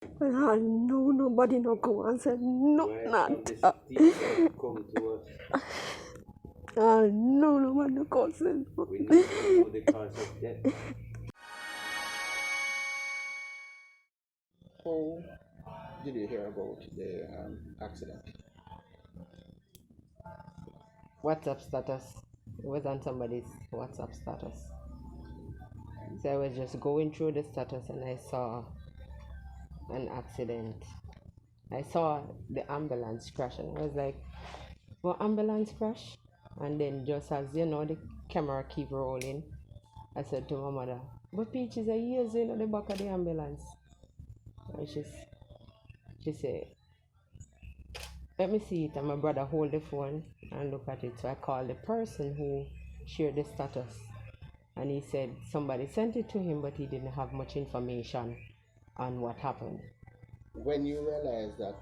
I know nobody no go and say no, Right not. from this teacher come to us. I know nobody no go say no. We need to know the cause of death. How did you hear about the accident? WhatsApp status. It was on somebody's WhatsApp status. So I was just going through the status and I saw an accident. I saw the ambulance crash and I was like, what ambulance crash? And then just as you know the camera keep rolling, I said to my mother, but Peaches are years in the back of the ambulance. And she said, let me see it. And my brother hold the phone and look at it. So I called the person who shared the status. And he said somebody sent it to him, but he didn't have much information on what happened. When you realized that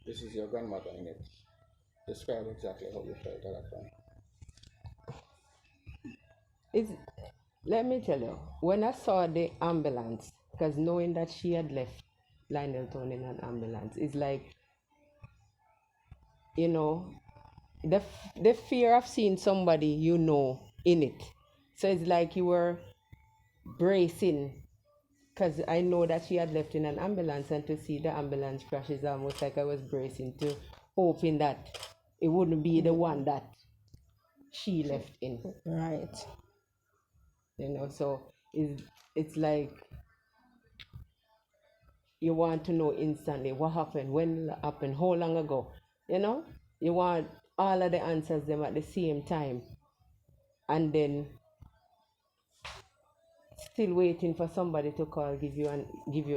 this is your grandmother in it, describe exactly how you felt at that point. Let me tell you, when I saw the ambulance, because knowing that she had left Lioneltown in an ambulance, it's like, you know, the fear of seeing somebody you know in it. So it's like you were bracing, because I know that she had left in an ambulance, and to see the ambulance crash is almost like I was bracing to hoping that it wouldn't be the one that she left in. Right. You know, so it's like you want to know instantly what happened, when it happened, how long ago. You know, you want all of the answers them at the same time, and then still waiting for somebody to call, give you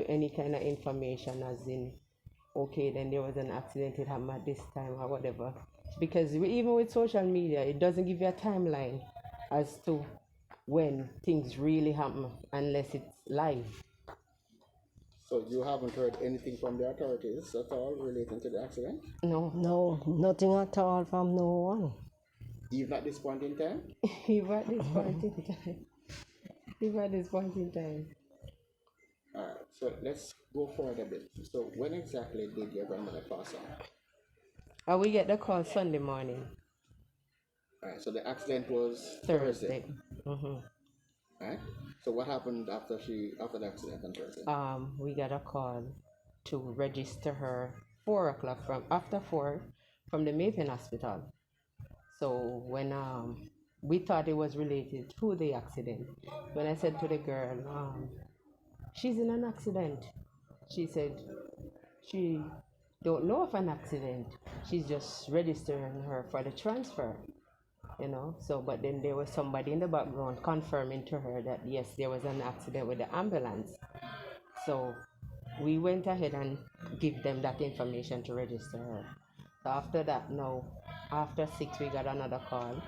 any kind of information, as in, okay, then there was an accident, it happened at this time or whatever. Because even with social media, it doesn't give you a timeline as to when things really happen unless it's live. So you haven't heard anything from the authorities at all relating to the accident? No. No, nothing at all from no one. Even at this point in time? Even at this point in time. Even at this point in time. Alright, so let's go forward a bit. So when exactly did your grandmother pass on? We get the call Sunday morning. Alright, so the accident was Thursday. Mm-hmm. Alright. So what happened after the accident on Thursday? We got a call to register her 4 o'clock after 4 from the Maypen Hospital. So when we thought it was related to the accident. When I said to the girl, she's in an accident, she said she don't know of an accident. She's just registering her for the transfer. You know, so but then there was somebody in the background confirming to her that yes, there was an accident with the ambulance. So we went ahead and give them that information to register her. So after that, now after 6 we got another call,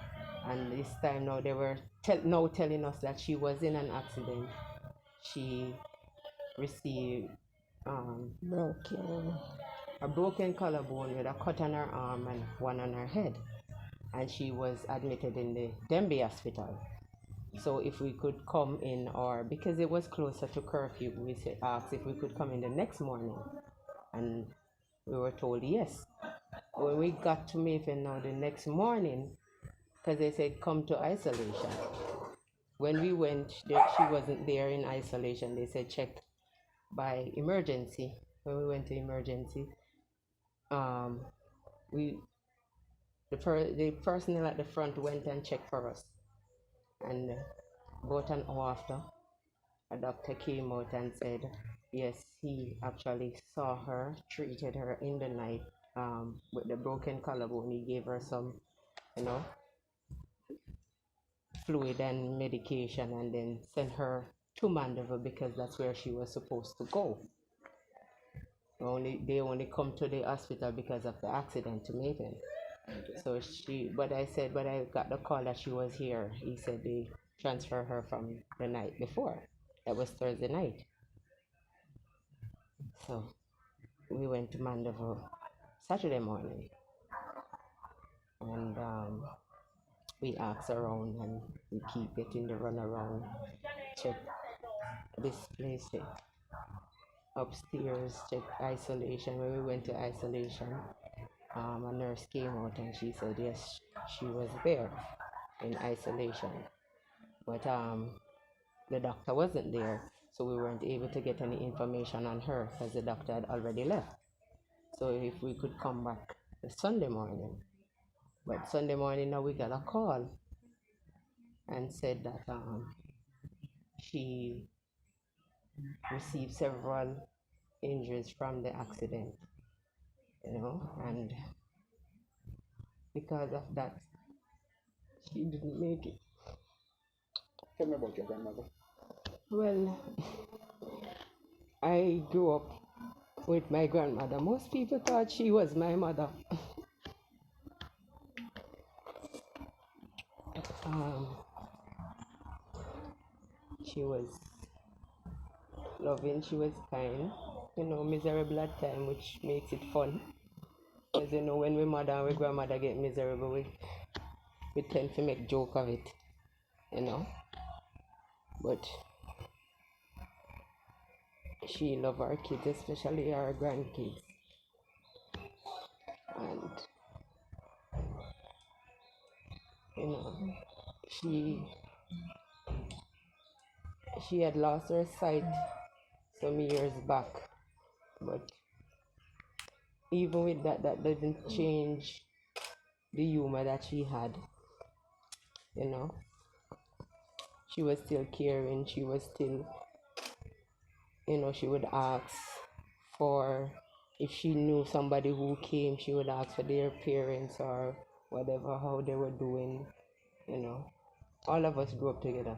and this time now they were telling us that she was in an accident. She received a broken collarbone with a cut on her arm and one on her head, and she was admitted in the Denby Hospital. So if we could come in, or because it was closer to curfew, we asked if we could come in the next morning, and we were told yes. When we got to Mayfair now the next morning, because they said come to isolation. When we went, she wasn't there in isolation. They said check by emergency. When we went to emergency, the personnel at the front went and checked for us, and about an hour after, a doctor came out and said yes, he actually saw her, treated her in the night with the broken collarbone. He gave her some, fluid and medication, and then sent her to Mandeville because that's where she was supposed to go. They only come to the hospital because of the accident to Maven. So but I got the call that she was here. He said they transferred her from the night before. That was Thursday night. So we went to Mandeville Saturday morning, and we asked around, and we keep getting the run around, check this place there. upstairs, checked isolation. When we went to isolation, a nurse came out and she said yes, she was there in isolation, but the doctor wasn't there, so we weren't able to get any information on her because the doctor had already left. So if we could come back the Sunday morning, but Sunday morning now we got a call and said that she received several injuries from the accident, and because of that, she didn't make it. Tell me about your grandmother. Well, I grew up with my grandmother. Most people thought she was my mother. She was loving, she was kind, miserable at times, which makes it fun. Because when we mother and we grandmother get miserable, we tend to make joke of it, But she loved our kids, especially our grandkids. And she had lost her sight some years back, but even with that didn't change the humor that she had. She was still caring. She was still, she would ask for, if she knew somebody who came, she would ask for their parents or whatever, how they were doing. All of us grew up together.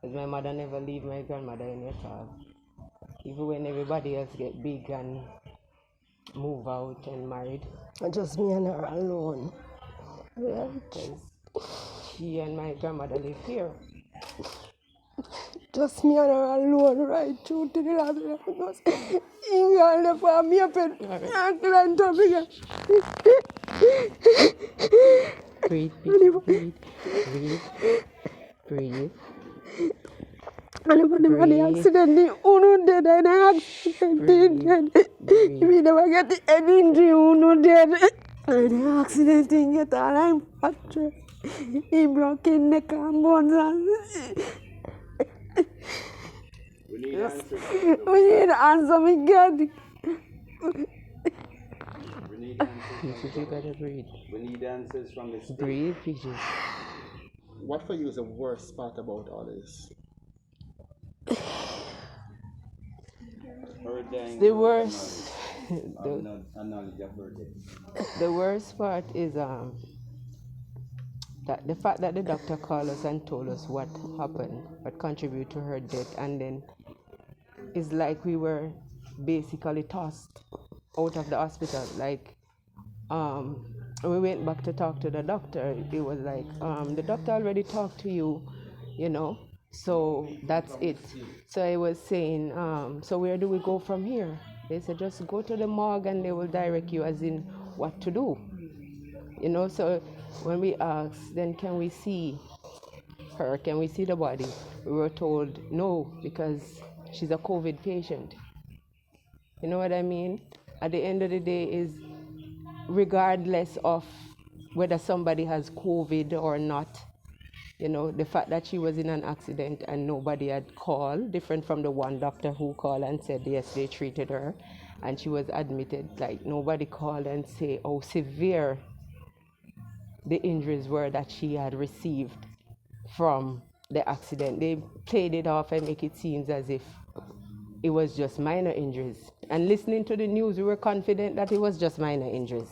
Because my mother never leave my grandmother in at all. Even when everybody else get big and move out and married. And just me and her alone. Because she and my grandmother live here. Just me and her alone right through to the last because England for me up in Clarendon again. Breathe. And if the accident, uno dead and accident. We never get any injury, uno dead. And the accident thing get all I'm fractured. He broke in neck and bones. We need answers. We need answer, we get it. We need answers. You gotta breathe. We need answers from the state. Breathe, Peaches. What for you is the worst part about all this? Her dying. The worst. Knowledge of her death. The worst part is that the fact that the doctor called us and told us what happened, what contributed to her death, and then it's like we were basically tossed out of the hospital. Like, we went back to talk to the doctor. It was like, the doctor already talked to you, so that's it. So I was saying, so where do we go from here? They said, just go to the morgue and they will direct you as in what to do. So when we asked, then can we see her? Can we see the body? We were told no, because she's a COVID patient. You know what I mean? At the end of the day is regardless of whether somebody has COVID or not, the fact that she was in an accident and nobody had called, different from the one doctor who called and said, yes, they treated her and she was admitted. Like, nobody called and say how severe the injuries were that she had received from the accident. They played it off and make it seem as if it was just minor injuries. And listening to the news, we were confident that it was just minor injuries.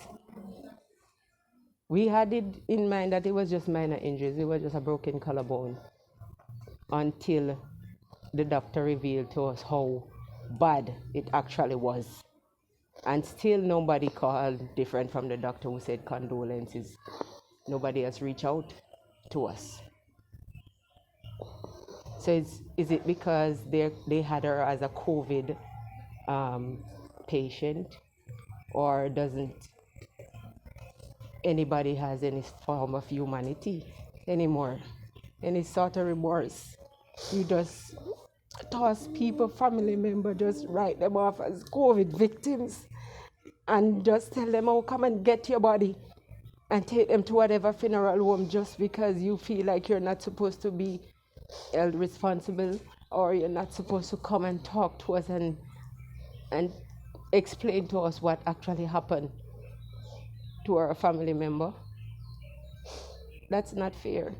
We had it in mind that it was just minor injuries. It was just a broken collarbone until the doctor revealed to us how bad it actually was. And still nobody called, different from the doctor who said condolences. Nobody has reached out to us. So is it because they had her as a COVID patient, or doesn't anybody has any form of humanity anymore? Any sort of remorse? You just toss people, family members, just write them off as COVID victims and just tell them, oh, come and get your body and take them to whatever funeral home just because you feel like you're not supposed to be held responsible, or you're not supposed to come and talk to us and explain to us what actually happened to our family member. That's not fair.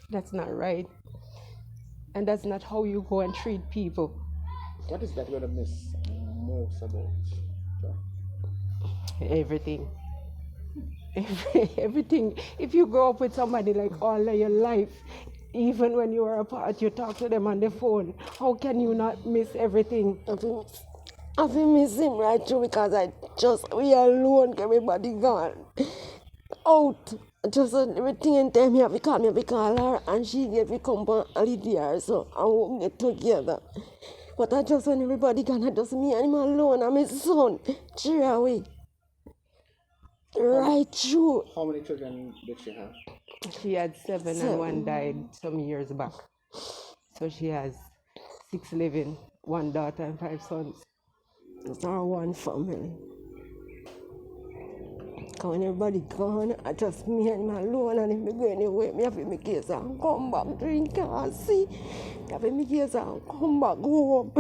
That's not right. And that's not how you go and treat people. What is that going to miss most about? Everything. Everything. If you grow up with somebody like all of your life, even when you are apart, you talk to them on the phone, how can you not miss everything? I feel miss him right through because we alone, everybody gone. Out. Just everything in time, me have to call her, and she get to come on holiday, so I won't get together. But I just when everybody gone, I just me and him alone, and my son, throw away. Right through. How many children did she have? She had seven and one died some years back. So she has 6 living, 1 daughter and 5 sons. It's our one family. Because when everybody gone, I just me and him alone, and if I go anywhere, I have to make case and come back, drink and see. I have to make case and come back home.